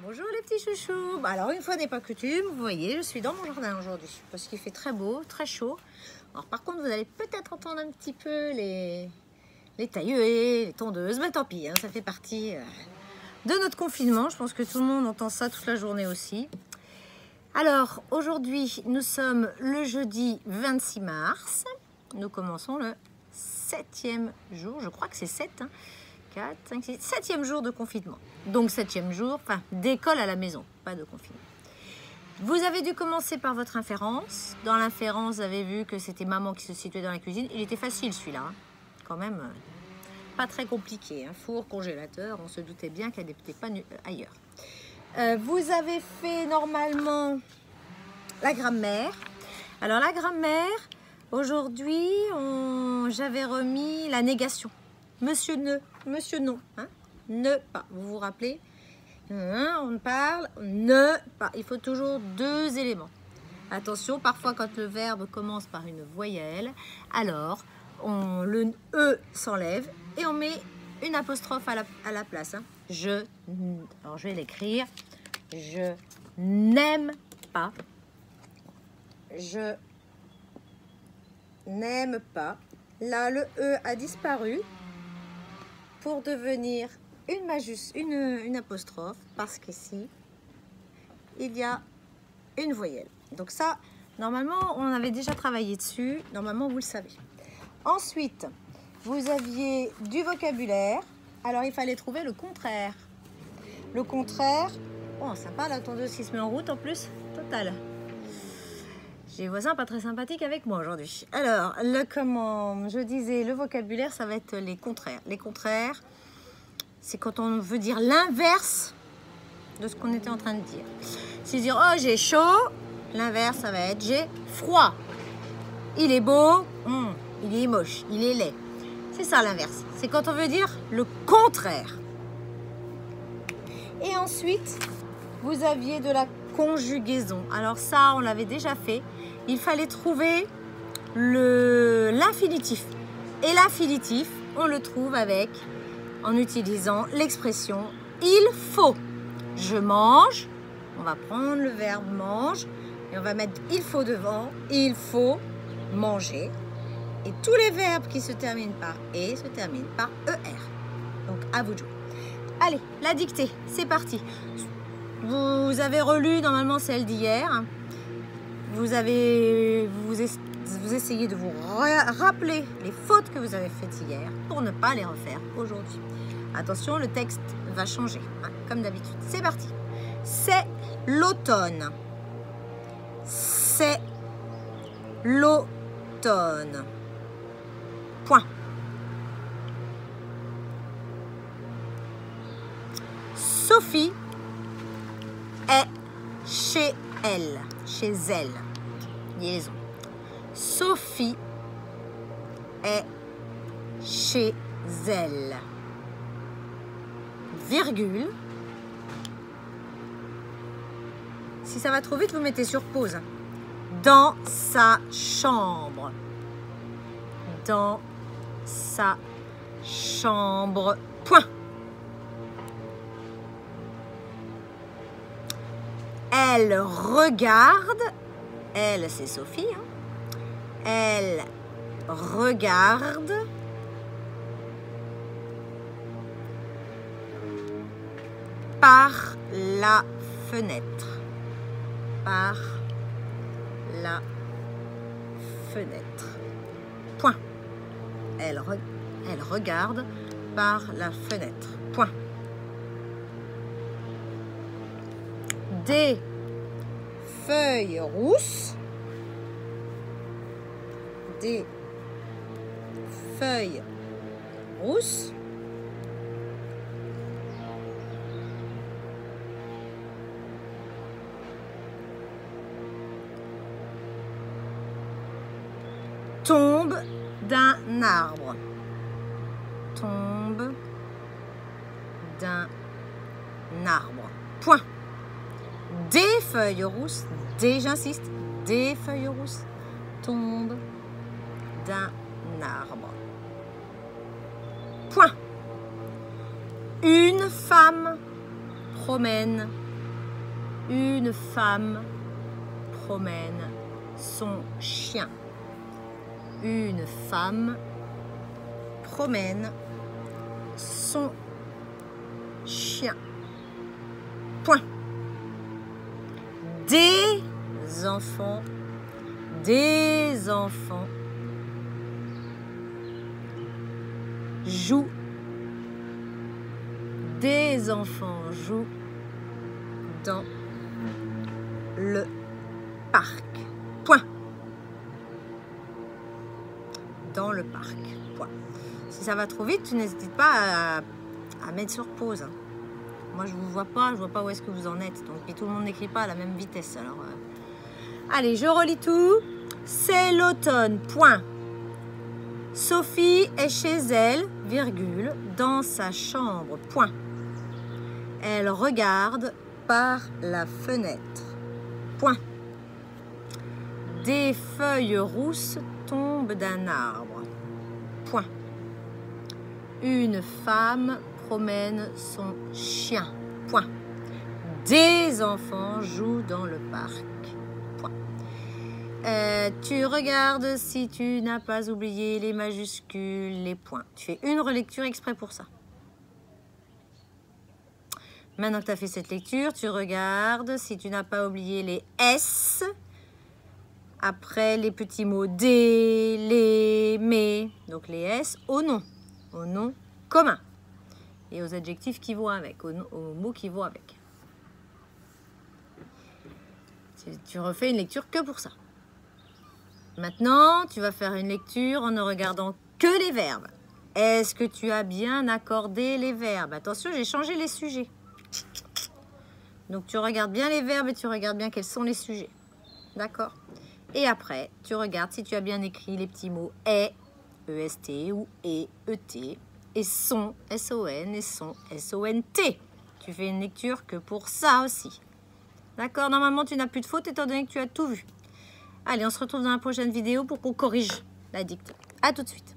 Bonjour les petits chouchous. Alors une fois n'est pas coutume, vous voyez, je suis dans mon jardin aujourd'hui parce qu'il fait très beau, très chaud. Alors par contre, vous allez peut-être entendre un petit peu les tailleuses, les tondeuses, mais tant pis, hein, ça fait partie de notre confinement. Je pense que tout le monde entend ça toute la journée aussi. Alors aujourd'hui, nous sommes le jeudi 26 mars. Nous commençons le 7e jour, je crois que c'est 7, hein. 4, 5, 6, 7e jour de confinement. Donc 7e jour, enfin d'école à la maison, pas de confinement. Vous avez dû commencer par votre inférence. Dans l'inférence, vous avez vu que c'était maman qui se situait dans la cuisine. Il était facile celui-là, hein. Quand même pas très compliqué. Hein. Four, congélateur, on se doutait bien qu'elle n'était pas ailleurs. Vous avez fait normalement la grammaire. Alors la grammaire, aujourd'hui, j'avais remis la négation. Monsieur ne, monsieur non, hein? Ne pas. Vous vous rappelez, on parle, ne pas. Il faut toujours deux éléments. Attention, parfois quand le verbe commence par une voyelle, alors le E s'enlève et on met une apostrophe à la place. Hein. Alors je vais l'écrire. Je n'aime pas. Je n'aime pas. Là, le E a disparu pour devenir une apostrophe, parce qu'ici, il y a une voyelle. Donc ça, normalement, on avait déjà travaillé dessus. Normalement, vous le savez. Ensuite, vous aviez du vocabulaire. Alors, il fallait trouver le contraire. Le contraire, oh, sympa, la tondeuse qui se met en route en plus. Total. J'ai des voisins pas très sympathiques avec moi aujourd'hui. Alors, je disais, le vocabulaire, ça va être les contraires. Les contraires, c'est quand on veut dire l'inverse de ce qu'on était en train de dire. Si dire, oh, j'ai chaud, l'inverse, ça va être j'ai froid. Il est beau, il est moche, il est laid. C'est ça l'inverse. C'est quand on veut dire le contraire. Et ensuite, vous aviez de la conjugaison. Alors ça, on l'avait déjà fait. Il fallait trouver l'infinitif. Et l'infinitif, on le trouve en utilisant l'expression il faut. Je mange, on va prendre le verbe mange et on va mettre il faut devant. Il faut manger. Et tous les verbes qui se terminent par et se terminent par ER. Donc à vous de jouer. Allez, la dictée, c'est parti. Vous avez relu normalement celle d'hier. Vous essayez de vous rappeler les fautes que vous avez faites hier pour ne pas les refaire aujourd'hui. Attention, le texte va changer, hein, comme d'habitude. C'est parti. C'est l'automne. C'est l'automne. Point. Sophie est chez elle. Chez elle. Liaison. Sophie est chez elle. Virgule. Si ça va trop vite, vous mettez sur pause. Dans sa chambre. Dans sa chambre. Point. Elle regarde, elle c'est Sophie, hein. Elle regarde par la fenêtre. Par la fenêtre. Point. Elle regarde par la fenêtre. Point. Des feuilles rousses. Des feuilles rousses. Tombent d'un arbre. Tombe d'un arbre. Point. Des feuilles rousses, j'insiste, des feuilles rousses tombent d'un arbre. Point. Une femme promène Une femme promène son chien. Une femme promène son chien. Point. Des enfants jouent. Des enfants jouent dans le parc. Point. Dans le parc. Point. Si ça va trop vite, tu n'hésites pas à mettre sur pause. Hein. Moi, je vous vois pas, je vois pas où est-ce que vous en êtes. Donc, et tout le monde n'écrit pas à la même vitesse. Alors, allez, je relis tout. C'est l'automne. Point. Sophie est chez elle, virgule, dans sa chambre. Point. Elle regarde par la fenêtre. Point. Des feuilles rousses tombent d'un arbre. Point. Une femme promène son chien. Point. Des enfants jouent dans le parc. Point. Tu regardes si tu n'as pas oublié les majuscules, les points. Tu fais une relecture exprès pour ça. Maintenant que tu as fait cette lecture, tu regardes si tu n'as pas oublié les S. Après les petits mots des, les, mais. Donc les S au nom commun. Et aux adjectifs qui vont avec, aux mots qui vont avec. Tu refais une lecture que pour ça. Maintenant, tu vas faire une lecture en ne regardant que les verbes. Est-ce que tu as bien accordé les verbes? Attention, j'ai changé les sujets. Donc, tu regardes bien les verbes et tu regardes bien quels sont les sujets. D'accord? Et après, tu regardes si tu as bien écrit les petits mots est, EST ou et, ET, et son, SON, et son, SONT. Tu fais une lecture que pour ça aussi. D'accord? Normalement, tu n'as plus de faute étant donné que tu as tout vu. Allez, on se retrouve dans la prochaine vidéo pour qu'on corrige la dictée. À tout de suite.